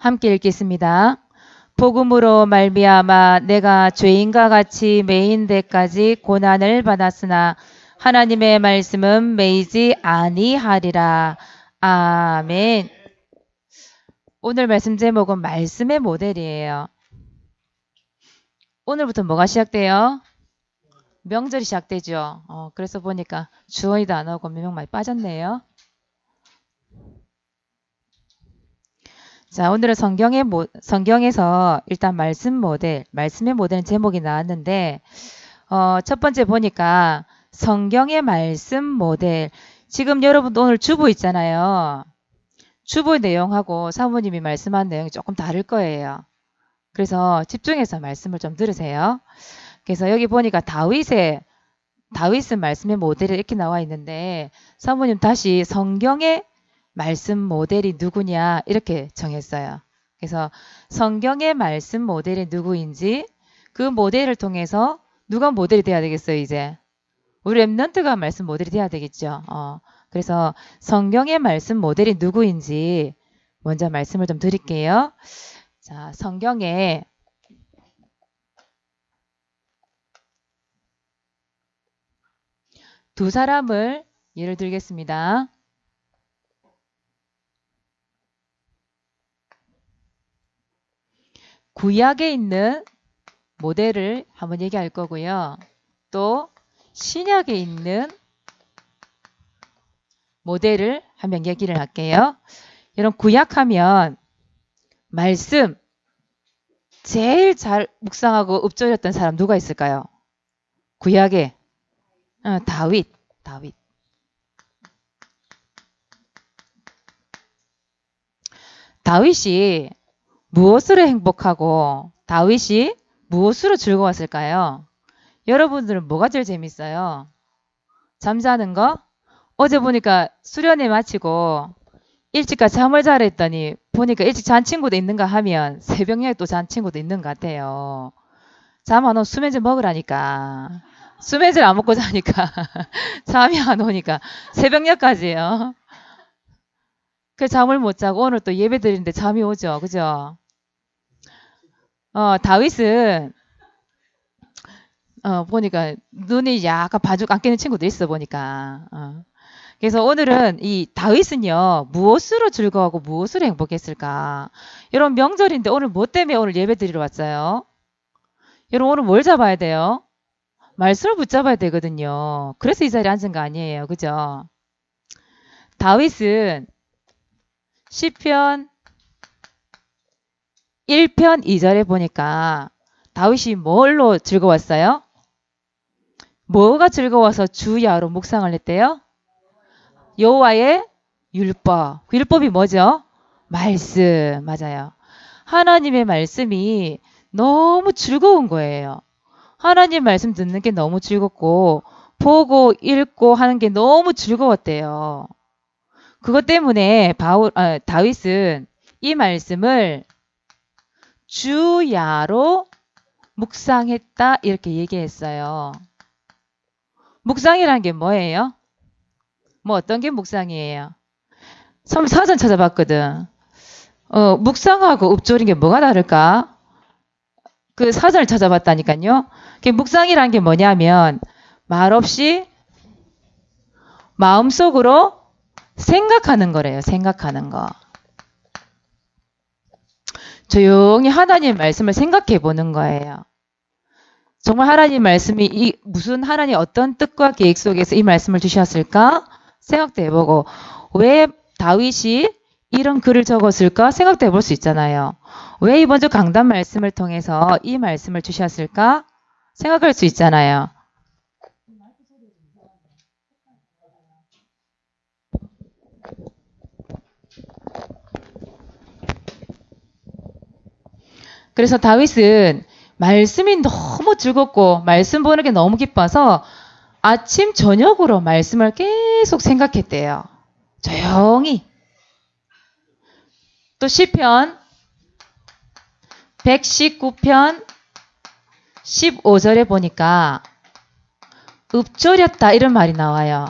함께 읽겠습니다. 복음으로 말미암아 내가 죄인과 같이 매인 데까지 고난을 받았으나 하나님의 말씀은 매이지 아니하리라. 아멘. 오늘 말씀 제목은 말씀의 모델이에요. 오늘부터 뭐가 시작돼요? 명절이 시작되죠. 그래서 보니까 주어이도 안 오고 몇 명 많이 빠졌네요. 자, 오늘은 성경에서 일단 말씀의 모델 제목이 나왔는데, 첫 번째 보니까 성경의 말씀 모델. 지금 여러분 오늘 주보 있잖아요. 주보 내용하고 사모님이 말씀한 내용이 조금 다를 거예요. 그래서 집중해서 말씀을 좀 들으세요. 그래서 여기 보니까 다윗은 말씀의 모델이 이렇게 나와 있는데, 사모님 다시 성경의 말씀 모델이 누구냐 이렇게 정했어요. 그래서 성경의 말씀 모델이 누구인지 그 모델을 통해서 누가 모델이 돼야 되겠어요, 이제? 우리 랩런트가 말씀 모델이 돼야 되겠죠. 그래서 성경의 말씀 모델이 누구인지 먼저 말씀을 좀 드릴게요. 자, 성경에 두 사람을 예를 들겠습니다. 구약에 있는 모델을 한번 얘기할 거고요. 또 신약에 있는 모델을 한번 얘기를 할게요. 여러분 구약하면 말씀 제일 잘 묵상하고 읊조렸던 사람 누가 있을까요? 구약에 다윗. 다윗이 무엇으로 행복하고 다윗이 무엇으로 즐거웠을까요? 여러분들은 뭐가 제일 재밌어요? 잠자는 거? 어제 보니까 수련회 마치고 일찍까지 잠을 자라 했더니 보니까 일찍 잔 친구도 있는가 하면 새벽녘에 또 잔 친구도 있는 것 같아요. 잠 안 오면 수면제 먹으라니까. 수면제를 안 먹고 자니까 잠이 안 오니까 새벽녘까지요. 그 잠을 못 자고 오늘 또 예배 드리는데 잠이 오죠. 그죠? 다윗은 보니까 눈이 약간 바죽 안 끼는 친구도 있어 보니까. 그래서 오늘은 이 다윗은요 무엇으로 즐거워하고 무엇으로 행복했을까? 여러분 명절인데 오늘 뭐 때문에 오늘 예배 드리러 왔어요? 여러분 오늘 뭘 잡아야 돼요? 말씀을 붙잡아야 되거든요. 그래서 이 자리에 앉은 거 아니에요. 그죠? 다윗은 시편 1편 2절에 보니까 다윗이 뭘로 즐거웠어요? 뭐가 즐거워서 주야로 묵상을 했대요? 여호와의 율법. 그 율법이 뭐죠? 말씀. 맞아요. 하나님의 말씀이 너무 즐거운 거예요. 하나님 말씀 듣는 게 너무 즐겁고 보고 읽고 하는 게 너무 즐거웠대요. 그것 때문에 다윗은 이 말씀을 주야로 묵상했다 이렇게 얘기했어요. 묵상이라는 게 뭐예요? 뭐 어떤 게 묵상이에요? 사전 찾아봤거든. 묵상하고 읊조린 게 뭐가 다를까? 그 사전을 찾아봤다니까요. 묵상이라는 게 뭐냐면 말없이 마음속으로 생각하는 거래요. 생각하는 거. 조용히 하나님 말씀을 생각해 보는 거예요. 정말 하나님 말씀이 무슨 하나님 어떤 뜻과 계획 속에서 이 말씀을 주셨을까? 생각도 해보고 왜 다윗이 이런 글을 적었을까? 생각도 해볼 수 있잖아요. 왜 이번 주 강단 말씀을 통해서 이 말씀을 주셨을까? 생각할 수 있잖아요. 그래서 다윗은 말씀이 너무 즐겁고 말씀 보는 게 너무 기뻐서 아침 저녁으로 말씀을 계속 생각했대요. 조용히. 또 시편 119편 15절에 보니까 읊조렸다 이런 말이 나와요.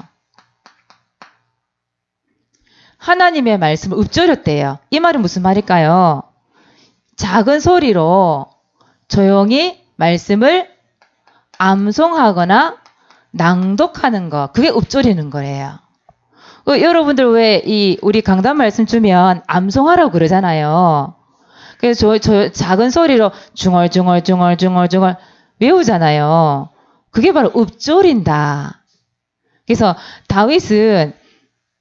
하나님의 말씀을 읊조렸대요. 이 말은 무슨 말일까요? 작은 소리로 조용히 말씀을 암송하거나 낭독하는 거, 그게 읊조리는 거예요. 여러분들 왜 우리 강단 말씀 주면 암송하라고 그러잖아요. 그래서 저 작은 소리로 중얼중얼 외우잖아요. 그게 바로 읊조린다. 그래서 다윗은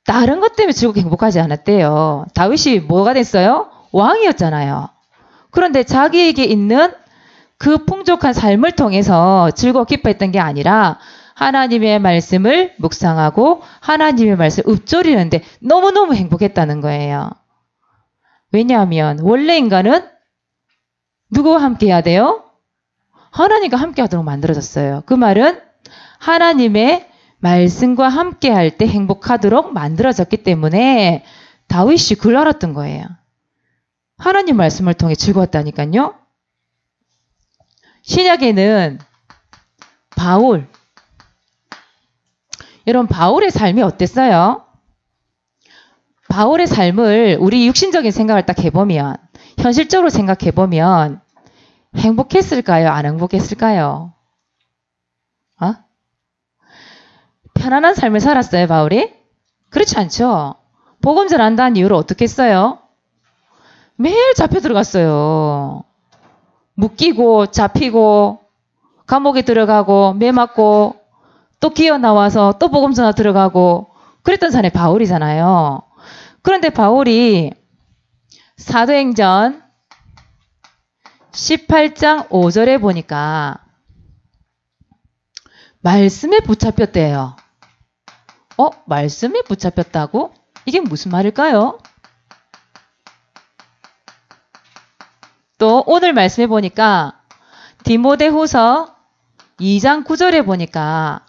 다른 것 때문에 즐겁게 행복하지 않았대요. 다윗이 뭐가 됐어요? 왕이었잖아요. 그런데 자기에게 있는 그 풍족한 삶을 통해서 즐겁고 기뻐했던 게 아니라 하나님의 말씀을 묵상하고 하나님의 말씀을 읊조리는데 너무너무 행복했다는 거예요. 왜냐하면 원래 인간은 누구와 함께 해야 돼요? 하나님과 함께 하도록 만들어졌어요. 그 말은 하나님의 말씀과 함께 할 때 행복하도록 만들어졌기 때문에 다윗이 그걸 알았던 거예요. 하나님 말씀을 통해 즐거웠다니까요. 신약에는 바울, 여러분 바울의 삶이 어땠어요? 바울의 삶을 우리 육신적인 생각을 딱 해보면, 현실적으로 생각해보면 행복했을까요? 안 행복했을까요? 편안한 삶을 살았어요, 바울이? 그렇지 않죠? 복음 전한다는 이유로 어떻게 했어요? 매일 잡혀 들어갔어요. 묶이고 잡히고 감옥에 들어가고 매 맞고 또 기어 나와서 또 복음 전하 들어가고 그랬던 사람이 바울이잖아요. 그런데 바울이 사도행전 18장 5절에 보니까 말씀에 붙잡혔대요. 말씀에 붙잡혔다고? 이게 무슨 말일까요? 또 오늘 말씀해 보니까 디모데후서 2장 9절에 보니까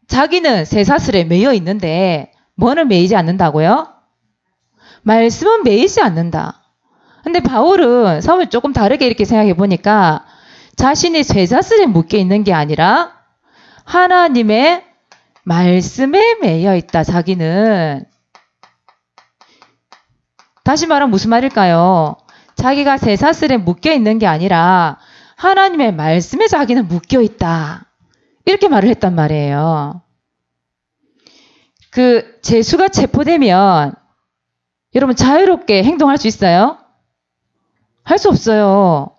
자기는 쇠사슬에 매여 있는데 뭐는 매이지 않는다고요? 말씀은 매이지 않는다. 근데 바울은 사실 조금 다르게 이렇게 생각해 보니까 자신이 쇠사슬에 묶여 있는 게 아니라 하나님의 말씀에 매여 있다. 자기는. 다시 말하면 무슨 말일까요? 자기가 쇠사슬에 묶여 있는 게 아니라 하나님의 말씀에 자기는 묶여 있다. 이렇게 말을 했단 말이에요. 죄수가 체포되면 여러분 자유롭게 행동할 수 있어요? 할 수 없어요.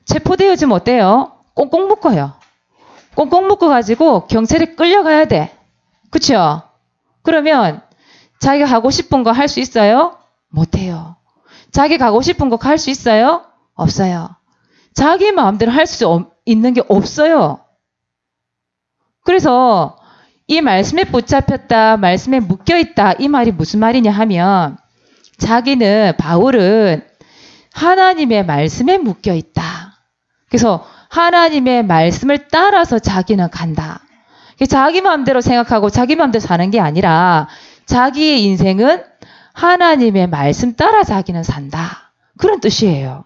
체포되어지면 어때요? 꽁꽁 묶어요. 꽁꽁 묶어가지고 경찰에 끌려가야 돼. 그쵸? 그러면 자기가 하고 싶은 거 할 수 있어요? 못해요. 자기가 하고 싶은 거 할 수 있어요? 없어요. 자기 마음대로 할 수 있는 게 없어요. 그래서 이 말씀에 붙잡혔다, 말씀에 묶여있다, 이 말이 무슨 말이냐 하면 바울은 하나님의 말씀에 묶여있다. 그래서 하나님의 말씀을 따라서 자기는 간다. 자기 마음대로 생각하고 자기 마음대로 사는 게 아니라 자기의 인생은 하나님의 말씀 따라 자기는 산다. 그런 뜻이에요.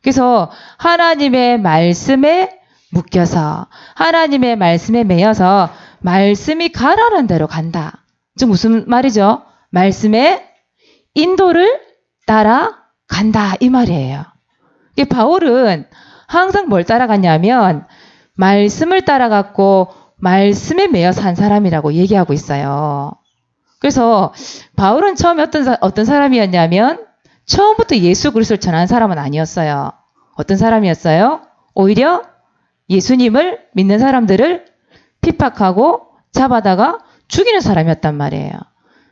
그래서 하나님의 말씀에 묶여서 하나님의 말씀에 매여서 말씀이 가라는 대로 간다. 즉 무슨 말이죠? 말씀의 인도를 따라 간다 이 말이에요. 바울은 항상 뭘 따라갔냐면 말씀을 따라갔고 말씀에 매여 산 사람이라고 얘기하고 있어요. 그래서 바울은 처음에 어떤 사람이었냐면 처음부터 예수 그리스도를 전하는 사람은 아니었어요. 어떤 사람이었어요? 오히려 예수님을 믿는 사람들을 핍박하고 잡아다가 죽이는 사람이었단 말이에요.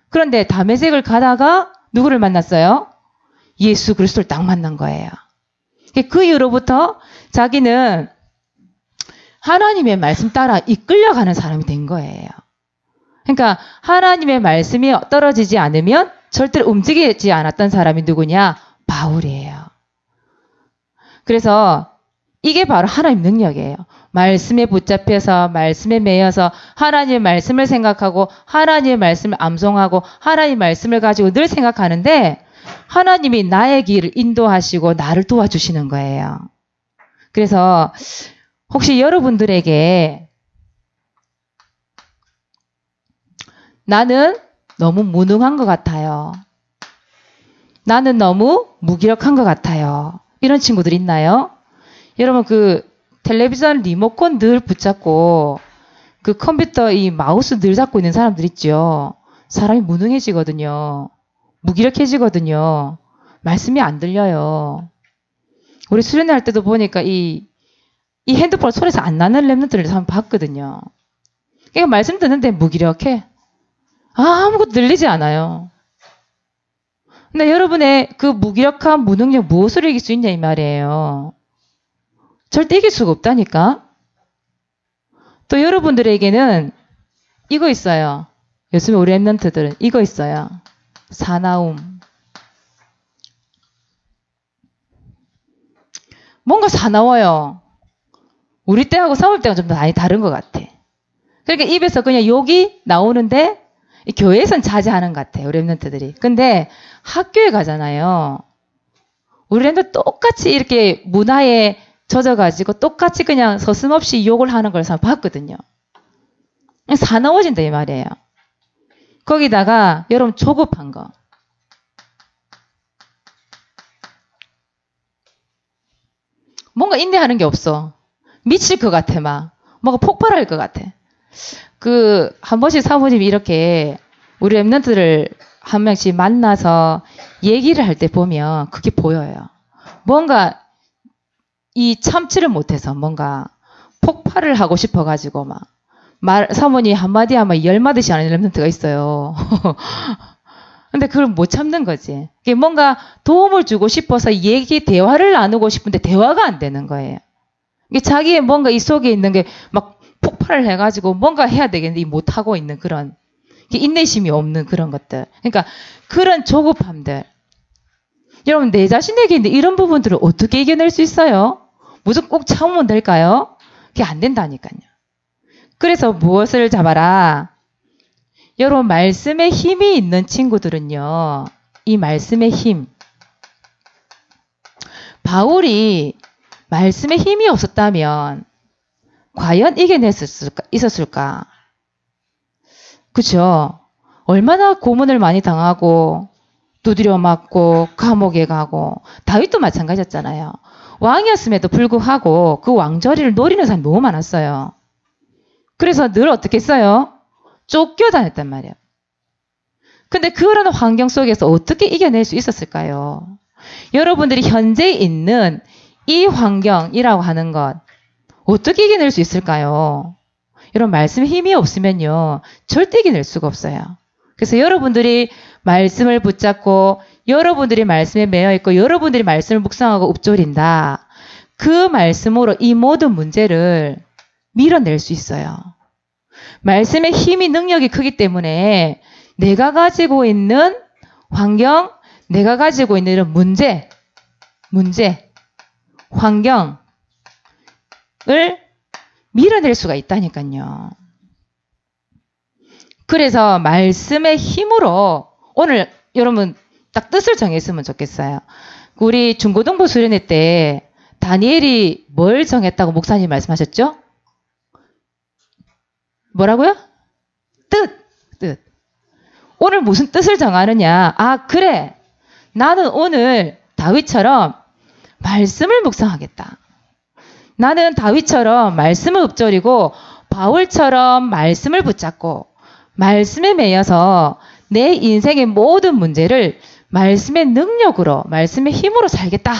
그런데 다메섹을 가다가 누구를 만났어요? 예수 그리스도를 딱 만난 거예요. 그 이후로부터 자기는 하나님의 말씀 따라 이끌려가는 사람이 된 거예요. 그러니까 하나님의 말씀이 떨어지지 않으면 절대로 움직이지 않았던 사람이 누구냐? 바울이에요. 그래서 이게 바로 하나님 능력이에요. 말씀에 붙잡혀서 말씀에 매여서 하나님의 말씀을 생각하고 하나님의 말씀을 암송하고 하나님의 말씀을 가지고 늘 생각하는데 하나님이 나의 길을 인도하시고 나를 도와주시는 거예요. 그래서 혹시 여러분들에게 나는 너무 무능한 것 같아요. 나는 너무 무기력한 것 같아요. 이런 친구들 있나요? 여러분 그 텔레비전 리모컨 늘 붙잡고 그 컴퓨터 이 마우스 늘 잡고 있는 사람들 있죠. 사람이 무능해지거든요. 무기력해지거든요. 말씀이 안 들려요. 우리 수련회 할 때도 보니까 이 핸드폰 손에서 안 나는 랩런트를 한번 봤거든요. 그러니까 말씀 듣는데 무기력해. 아무것도 들리지 않아요. 근데 여러분의 그 무기력한 무능력 무엇으로 이길 수 있냐 이 말이에요. 절대 이길 수가 없다니까. 또 여러분들에게는 이거 있어요. 요즘에 우리 랩런트들은 이거 있어요. 사나움. 뭔가 사나워요. 우리 때하고 사모님 때가 좀 많이 다른 것 같아. 그러니까 입에서 그냥 욕이 나오는데 교회에선 자제하는 것 같아요. 우리 랩런트들이. 근데 학교에 가잖아요. 우리 랩런트 똑같이 이렇게 문화에 젖어가지고 똑같이 그냥 서슴없이 욕을 하는 걸 봤거든요. 사나워진다 이 말이에요. 거기다가 여러분 조급한 거. 뭔가 인내하는 게 없어. 미칠 것 같아 막. 뭔가 폭발할 것 같아. 한 번씩 사모님이 이렇게 우리 랩런트를 한 명씩 만나서 얘기를 할 때 보면 그게 보여요. 뭔가 이 참지를 못해서 뭔가 폭발을 하고 싶어가지고 사모님 한마디 하면 10마디씩 하는 랩런트가 있어요. 근데 그걸 못 참는 거지. 뭔가 도움을 주고 싶어서 대화를 나누고 싶은데 대화가 안 되는 거예요. 자기의 뭔가 이 속에 있는 게 막 폭발을 해가지고 뭔가 해야 되겠는데 못하고 있는 그런 인내심이 없는 그런 것들. 그러니까 그런 조급함들. 여러분 내 자신에게 있는 이런 부분들을 어떻게 이겨낼 수 있어요? 무조건 꼭 참으면 될까요? 그게 안 된다니까요. 그래서 무엇을 잡아라? 여러분 말씀에 힘이 있는 친구들은요. 이 말씀의 힘. 바울이 말씀에 힘이 없었다면 과연 있었을까? 그죠? 얼마나 고문을 많이 당하고 두드려 맞고 감옥에 가고 다윗도 마찬가지였잖아요. 왕이었음에도 불구하고 그 왕자리를 노리는 사람이 너무 많았어요. 그래서 늘 어떻게 했어요? 쫓겨다녔단 말이에요. 근데 그런 환경 속에서 어떻게 이겨낼 수 있었을까요? 여러분들이 현재 있는 이 환경이라고 하는 것 어떻게 이겨낼 수 있을까요? 여러분 말씀에 힘이 없으면요. 절대 이겨낼 수가 없어요. 그래서 여러분들이 말씀을 붙잡고 여러분들이 말씀에 매여있고 여러분들이 말씀을 묵상하고 읊조린다. 그 말씀으로 이 모든 문제를 밀어낼 수 있어요. 말씀의 힘이 능력이 크기 때문에 내가 가지고 있는 환경, 내가 가지고 있는 이런 문제, 환경을 밀어낼 수가 있다니까요. 그래서 말씀의 힘으로 오늘 여러분 딱 뜻을 정했으면 좋겠어요. 우리 중고등부 수련회 때 다니엘이 뭘 정했다고 목사님 말씀하셨죠? 뭐라고요? 뜻. 오늘 무슨 뜻을 정하느냐? 아, 그래. 나는 오늘 다윗처럼 말씀을 묵상하겠다. 나는 다윗처럼 말씀을 읊조리고 바울처럼 말씀을 붙잡고 말씀에 매여서 내 인생의 모든 문제를 말씀의 능력으로, 말씀의 힘으로 살겠다.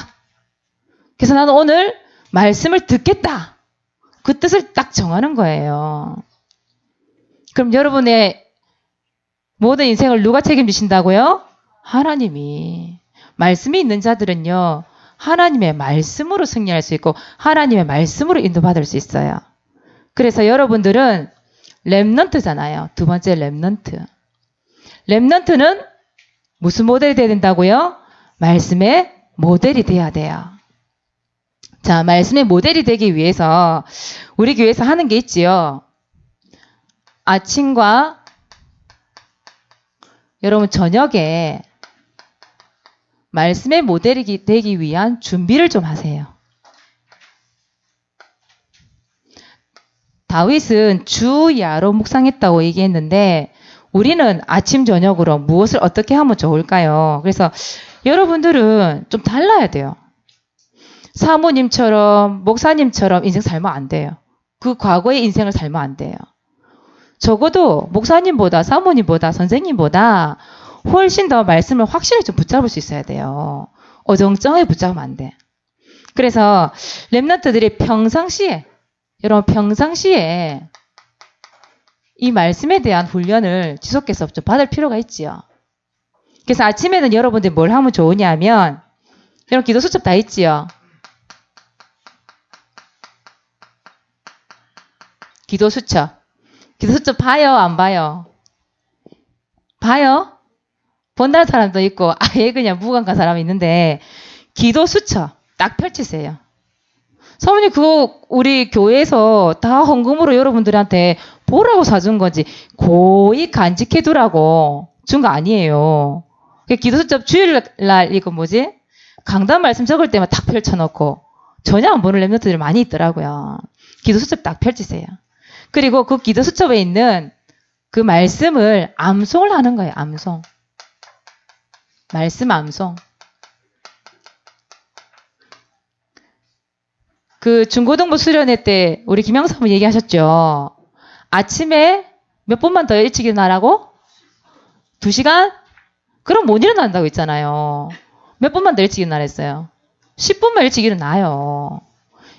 그래서 나는 오늘 말씀을 듣겠다. 그 뜻을 딱 정하는 거예요. 그럼 여러분의 모든 인생을 누가 책임지신다고요? 하나님이. 말씀이 있는 자들은요. 하나님의 말씀으로 승리할 수 있고 하나님의 말씀으로 인도받을 수 있어요. 그래서 여러분들은 렘넌트잖아요. 두 번째 렘넌트. 렘넌트는 무슨 모델이 돼야 된다고요? 말씀의 모델이 돼야 돼요. 자, 말씀의 모델이 되기 위해서 우리 교회에서 하는 게 있지요. 아침과 여러분 저녁에 말씀의 모델이 되기 위한 준비를 좀 하세요. 다윗은 주야로 묵상했다고 얘기했는데 우리는 아침, 저녁으로 무엇을 어떻게 하면 좋을까요? 그래서 여러분들은 좀 달라야 돼요. 사모님처럼, 목사님처럼 인생 살면 안 돼요. 그 과거의 인생을 살면 안 돼요. 적어도 목사님보다, 사모님보다, 선생님보다 훨씬 더 말씀을 확실히 좀 붙잡을 수 있어야 돼요. 어정쩡하게 붙잡으면 안 돼. 그래서 랩런트들이 평상시에, 여러분 평상시에 이 말씀에 대한 훈련을 지속해서 좀 받을 필요가 있지요. 그래서 아침에는 여러분들이 뭘 하면 좋으냐면, 여러분 기도 수첩 다 있지요. 기도 수첩. 기도 수첩 봐요, 안 봐요? 봐요? 본다는 사람도 있고 아예 그냥 무감각한 사람이 있는데, 기도 수첩 딱 펼치세요. 사모님 그거 우리 교회에서 다 헌금으로 여러분들한테 보라고 사준 거지 고이 간직해두라고 준 거 아니에요. 기도수첩 주일날 이거 뭐지? 강단 말씀 적을 때만 딱 펼쳐놓고 전혀 안 보는 랩런트들이 많이 있더라고요. 기도수첩 딱 펼치세요. 그리고 그 기도수첩에 있는 그 말씀을 암송을 하는 거예요. 암송. 말씀 암송. 그 중고등부 수련회 때 우리 김영사 사모님 얘기하셨죠. 아침에 몇 분만 더 일찍 일어나라고? 2시간? 그럼 못 일어난다고 했잖아요. 몇 분만 더 일찍 일어나랬어요. 10분만 일찍 일어나요.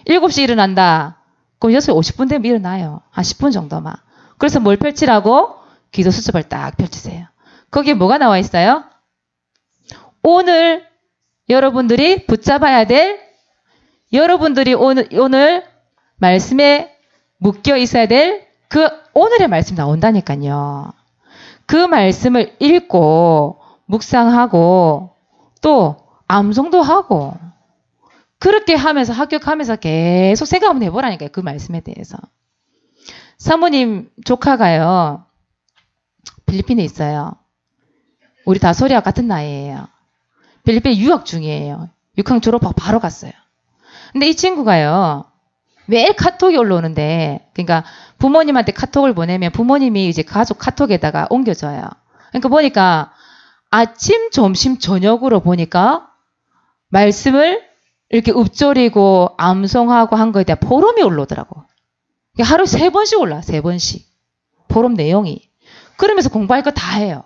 7시 일어난다. 그럼 6시 50분 되면 일어나요. 한 10분 정도만. 그래서 뭘 펼치라고? 기도 수첩을 딱 펼치세요. 거기에 뭐가 나와 있어요? 오늘 여러분들이 붙잡아야 될, 여러분들이 오늘 말씀에 묶여 있어야 될 그 오늘의 말씀 나온다니까요. 그 말씀을 읽고 묵상하고 또 암송도 하고 그렇게 하면서 합격하면서 계속 생각 한번 해보라니까요. 그 말씀에 대해서. 사모님 조카가요. 필리핀에 있어요. 우리 다솔이와 같은 나이예요. 필리핀에 유학 중이에요. 6학년 졸업하고 바로 갔어요. 근데 이 친구가요. 매일 카톡이 올라오는데, 그러니까 부모님한테 카톡을 보내면 부모님이 이제 가족 카톡에다가 옮겨줘요. 그러니까 보니까 아침, 점심, 저녁으로 보니까 말씀을 이렇게 읊조리고 암송하고 한 거에 대한 포럼이 올라오더라고. 하루 3번씩 올라, 3번씩. 포럼 내용이. 그러면서 공부할 거 다 해요.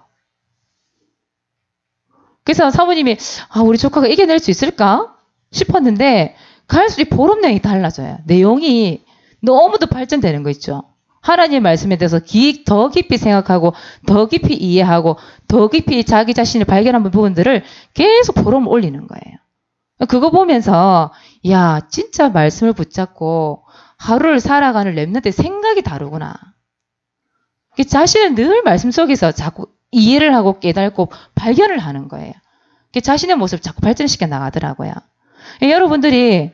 그래서 사모님이, 우리 조카가 이겨낼 수 있을까 싶었는데, 갈수록 포럼 내용이 달라져요. 내용이 너무도 발전되는 거 있죠. 하나님의 말씀에 대해서 더 깊이 생각하고 더 깊이 이해하고 더 깊이 자기 자신을 발견한 부분들을 계속 포럼을 올리는 거예요. 그거 보면서 야 진짜 말씀을 붙잡고 하루를 살아가는 랩런트의 생각이 다르구나. 자신은 늘 말씀 속에서 자꾸 이해를 하고 깨닫고 발견을 하는 거예요. 자신의 모습을 자꾸 발전시켜 나가더라고요. 여러분들이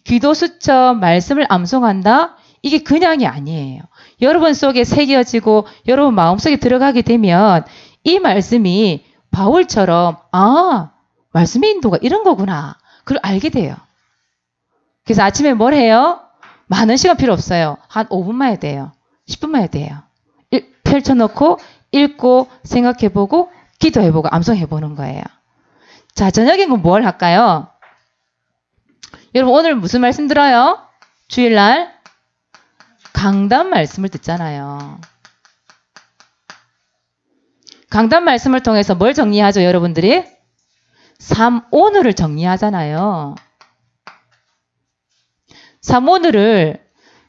기도 수첩 말씀을 암송한다? 이게 그냥이 아니에요. 여러분 속에 새겨지고 여러분 마음속에 들어가게 되면 이 말씀이 바울처럼 말씀의 인도가 이런 거구나. 그걸 알게 돼요. 그래서 아침에 뭘 해요? 많은 시간 필요 없어요. 한 5분만 해야 돼요. 10분만 해야 돼요. 펼쳐놓고 읽고 생각해보고 기도해보고 암송해보는 거예요. 자, 저녁에는 뭘 할까요? 여러분 오늘 무슨 말씀 들어요? 주일날 강단 말씀을 듣잖아요. 강단 말씀을 통해서 뭘 정리하죠, 여러분들이? 오늘을 정리하잖아요. 오늘을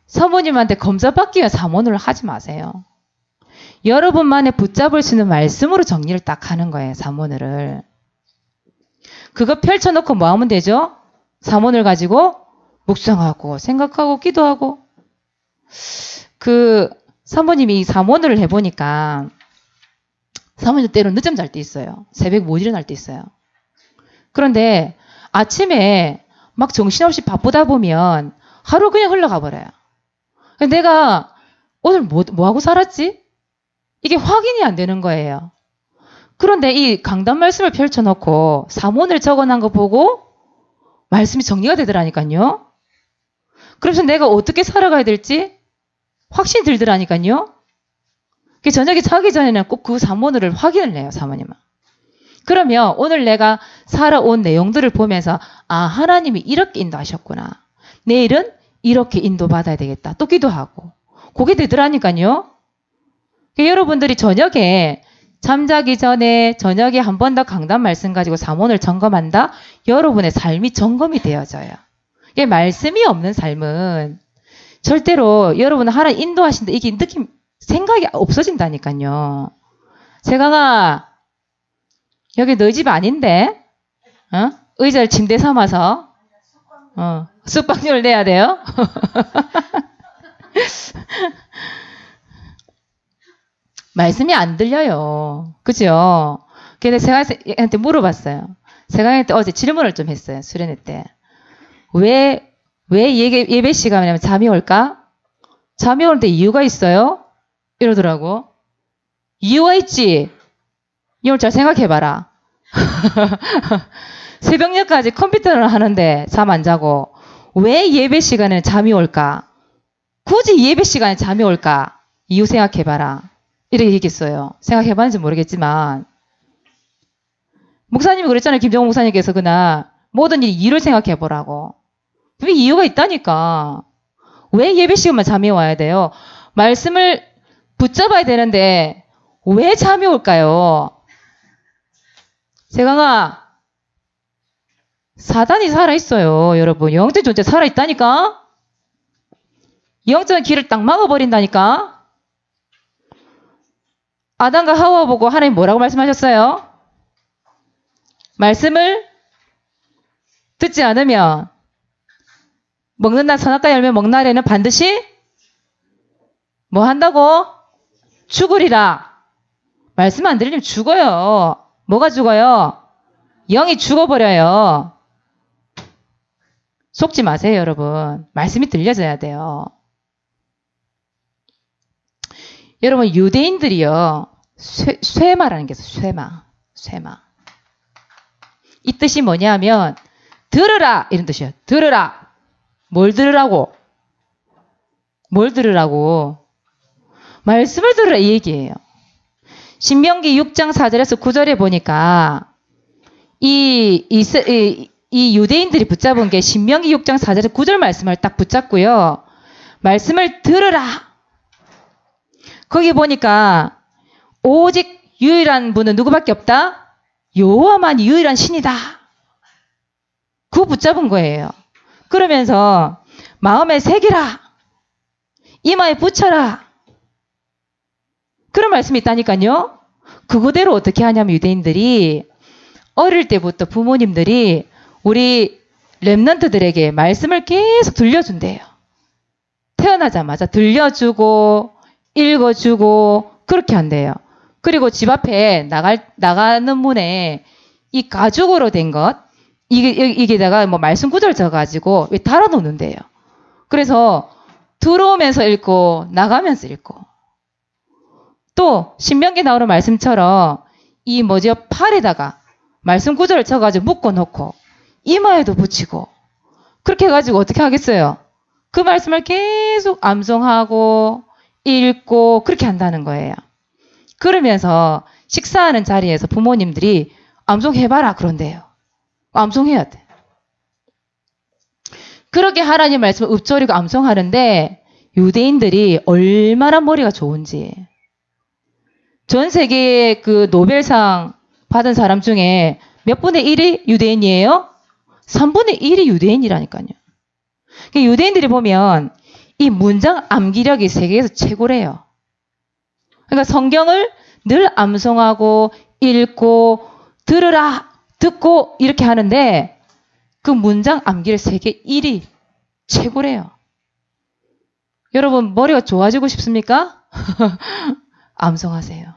사모님한테 검사받기 위한 오늘을 하지 마세요. 여러분만의 붙잡을 수 있는 말씀으로 정리를 딱 하는 거예요, 오늘을. 그거 펼쳐놓고 뭐 하면 되죠? 오늘 가지고 묵상하고 생각하고 기도하고. 사모님이 이 오늘을 해보니까 사모님 때로는 늦잠 잘 때 있어요. 새벽 못 일어날 때 있어요. 그런데 아침에 막 정신없이 바쁘다 보면 하루 그냥 흘러가 버려요. 내가 오늘 뭐 하고 살았지? 이게 확인이 안 되는 거예요. 그런데 이 강단 말씀을 펼쳐놓고 오늘 적어놓은 거 보고 말씀이 정리가 되더라니까요. 그래서 내가 어떻게 살아가야 될지 확신이 들더라니까요. 저녁에 자기 전에는 꼭 그 사모들을 확인을 해요, 사모님은. 그러면 오늘 내가 살아온 내용들을 보면서 하나님이 이렇게 인도하셨구나. 내일은 이렇게 인도받아야 되겠다. 또 기도하고. 그게 되더라니까요. 여러분들이 저녁에 잠자기 전에 저녁에 한 번 더 강단 말씀 가지고 사모를 점검한다. 여러분의 삶이 점검이 되어져요. 이게 말씀이 없는 삶은 절대로 여러분 하나님 인도하신다. 이게 느낌 생각이 없어진다니까요. 세강아 여기 너희 집 아닌데? 의자를 침대 삼아서 숙박료를 내야 돼요? 말씀이 안 들려요. 그죠? 근데 세강한테 물어봤어요. 세강한테 어제 질문을 좀 했어요. 수련회 때. 왜 예배 시간이면 잠이 올까? 잠이 오는데 이유가 있어요? 이러더라고. 이유가 있지? 이걸 잘 생각해봐라. 새벽녘까지 컴퓨터를 하는데 잠 안 자고 왜 예배 시간에는 잠이 올까? 굳이 예배 시간에 잠이 올까? 이유 생각해봐라. 이렇게 얘기했어요. 생각해봤는지 모르겠지만 목사님이 그랬잖아요. 김정호 목사님께서 그날 모든 일 이유를 생각해보라고. 왜 이유가 있다니까. 왜 예배 시간만 잠이 와야 돼요? 말씀을 붙잡아야 되는데 왜 잠이 올까요? 세강아, 사단이 살아있어요. 여러분, 영적인 존재 살아있다니까? 영적인 길을 딱 막아버린다니까? 아담과 하와 보고 하나님 뭐라고 말씀하셨어요? 말씀을 듣지 않으면 먹는다 선악과 열매 먹는 날에는 반드시 뭐 한다고? 죽으리라. 말씀 안 들리면 죽어요. 뭐가 죽어요? 영이 죽어버려요. 속지 마세요, 여러분. 말씀이 들려져야 돼요. 여러분, 유대인들이요. 쇠마라는 게 있어요. 쇠마. 이 뜻이 뭐냐면 들으라 이런 뜻이에요. 들으라. 뭘 들으라고? 뭘 들으라고? 말씀을 들으라 이 얘기예요. 신명기 6장 4절에서 9절에 보니까 이 유대인들이 붙잡은 게 신명기 6장 4절에서 9절 말씀을 딱 붙잡고요. 말씀을 들으라. 거기 보니까 오직 유일한 분은 누구밖에 없다? 여호와만 유일한 신이다. 그거 붙잡은 거예요. 그러면서 마음에 새기라. 이마에 붙여라. 그런 말씀이 있다니까요. 그거대로 어떻게 하냐면 유대인들이 어릴 때부터 부모님들이 우리 렘넌트들에게 말씀을 계속 들려준대요. 태어나자마자 들려주고 읽어주고 그렇게 한대요. 그리고 집 앞에 나가는 문에 이 가죽으로 된 것 이게다가 뭐 말씀 구절 져가지고 달아놓는데요. 그래서 들어오면서 읽고 나가면서 읽고 또 신명기 나오는 말씀처럼 이 팔에다가 말씀 구절을 쳐가지고 묶어놓고 이마에도 붙이고 그렇게 해가지고 어떻게 하겠어요? 그 말씀을 계속 암송하고 읽고 그렇게 한다는 거예요. 그러면서 식사하는 자리에서 부모님들이 암송해봐라 그런대요. 암송해야 돼. 그렇게 하나님 말씀을 읊조리고 암송하는데 유대인들이 얼마나 머리가 좋은지 전 세계 그 노벨상 받은 사람 중에 몇 분의 1이 유대인이에요? 3분의 1이 유대인이라니까요. 유대인들이 보면 이 문장 암기력이 세계에서 최고래요. 그러니까 성경을 늘 암송하고 읽고 들으라 듣고 이렇게 하는데 그 문장 암기력 세계 1위 최고래요. 여러분 머리가 좋아지고 싶습니까? 암송하세요.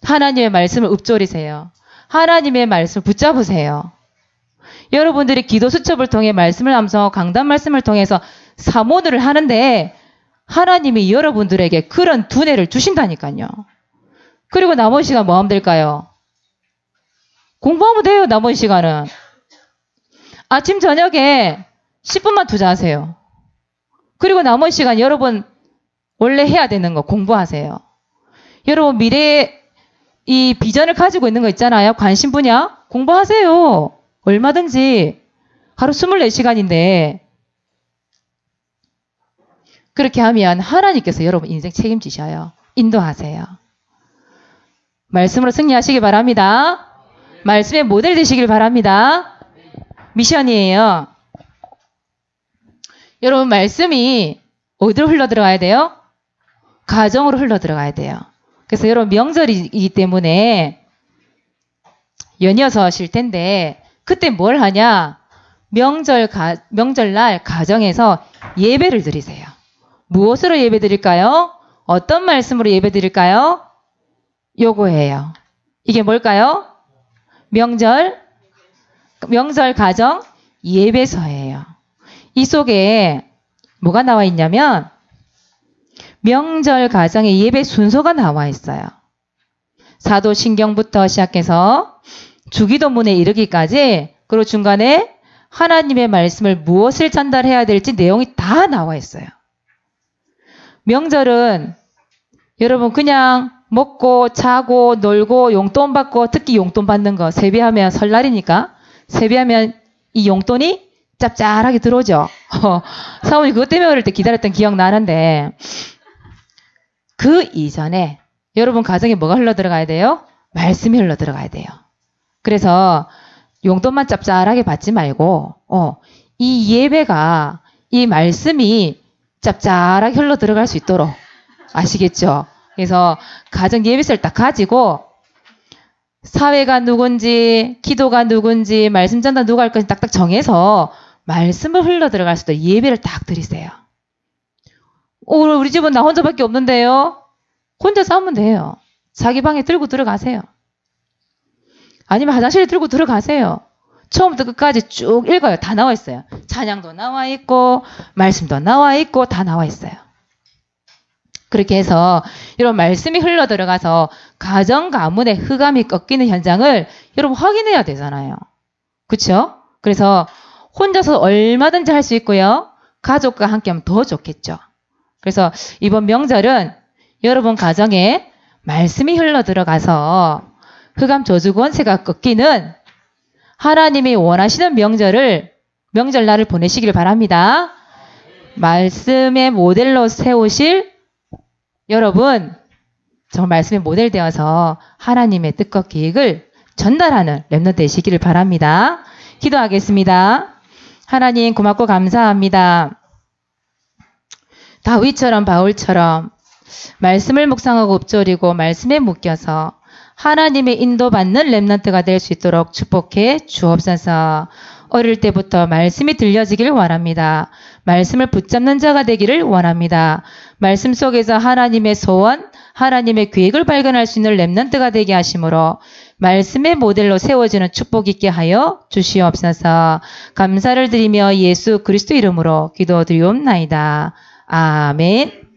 하나님의 말씀을 읊조리세요. 하나님의 말씀을 붙잡으세요. 여러분들이 기도 수첩을 통해 말씀을 암송하고 강단 말씀을 통해서 사모들을 하는데 하나님이 여러분들에게 그런 두뇌를 주신다니까요. 그리고 나머지 시간 뭐 하면 될까요? 공부하면 돼요. 나머지 시간은. 아침 저녁에 10분만 투자하세요. 그리고 나머지 시간 여러분 원래 해야 되는 거 공부하세요. 여러분 미래에 이 비전을 가지고 있는 거 있잖아요. 관심 분야 공부하세요. 얼마든지. 하루 24시간인데 그렇게 하면 하나님께서 여러분 인생 책임지셔요. 인도하세요. 말씀으로 승리하시기 바랍니다. 말씀의 모델 되시길 바랍니다. 미션이에요. 여러분 말씀이 어디로 흘러들어가야 돼요? 가정으로 흘러들어가야 돼요. 그래서 여러분 명절이기 때문에 연이어서 쉴 텐데 그때 뭘 하냐? 명절날 가정에서 예배를 드리세요. 무엇으로 예배 드릴까요? 어떤 말씀으로 예배 드릴까요? 요거예요. 이게 뭘까요? 명절 가정 예배서예요. 이 속에 뭐가 나와 있냐면 명절 가정의 예배 순서가 나와 있어요. 사도신경부터 시작해서 주기도문에 이르기까지 그리고 중간에 하나님의 말씀을 무엇을 전달해야 될지 내용이 다 나와 있어요. 명절은 여러분 그냥 먹고 자고 놀고 용돈 받고 특히 용돈 받는 거 세배하면 설날이니까 세배하면 이 용돈이 짭짤하게 들어오죠. 사모님 그것 때문에 어릴 때 기다렸던 기억 나는데 그 이전에 여러분 가정에 뭐가 흘러들어가야 돼요? 말씀이 흘러들어가야 돼요. 그래서 용돈만 짭짤하게 받지 말고 이 예배가 이 말씀이 짭짤하게 흘러들어갈 수 있도록 아시겠죠? 그래서 가정 예배서를 딱 가지고 사회가 누군지 기도가 누군지 말씀 전달 누가 할 건지 딱딱 정해서 말씀을 흘러들어갈 수 있도록 예배를 딱 드리세요. 우리 집은 나 혼자밖에 없는데요. 혼자서 하면 돼요. 자기 방에 들고 들어가세요. 아니면 화장실에 들고 들어가세요. 처음부터 끝까지 쭉 읽어요. 다 나와 있어요. 찬양도 나와 있고 말씀도 나와 있고 다 나와 있어요. 그렇게 해서 이런 말씀이 흘러들어가서 가정 가문의 흑암이 꺾이는 현장을 여러분 확인해야 되잖아요. 그렇죠? 그래서 혼자서 얼마든지 할 수 있고요. 가족과 함께하면 더 좋겠죠. 그래서 이번 명절은 여러분 가정에 말씀이 흘러들어가서 흑암 저주 권세가 꺾이는 하나님이 원하시는 명절날을 보내시길 바랍니다. 말씀의 모델로 세우실 여러분 정말 말씀의 모델 되어서 하나님의 뜻과 계획을 전달하는 렘넌트 되시기를 바랍니다. 기도하겠습니다. 하나님 고맙고 감사합니다. 다윗처럼 바울처럼 말씀을 묵상하고 읊조리고 말씀에 묶여서 하나님의 인도받는 렘넌트가 될 수 있도록 축복해 주옵소서. 어릴 때부터 말씀이 들려지기를 원합니다. 말씀을 붙잡는 자가 되기를 원합니다. 말씀 속에서 하나님의 소원, 하나님의 계획을 발견할 수 있는 렘넌트가 되게 하심으로 말씀의 모델로 세워지는 축복 있게 하여 주시옵소서. 감사를 드리며 예수 그리스도 이름으로 기도드리옵나이다. 아멘.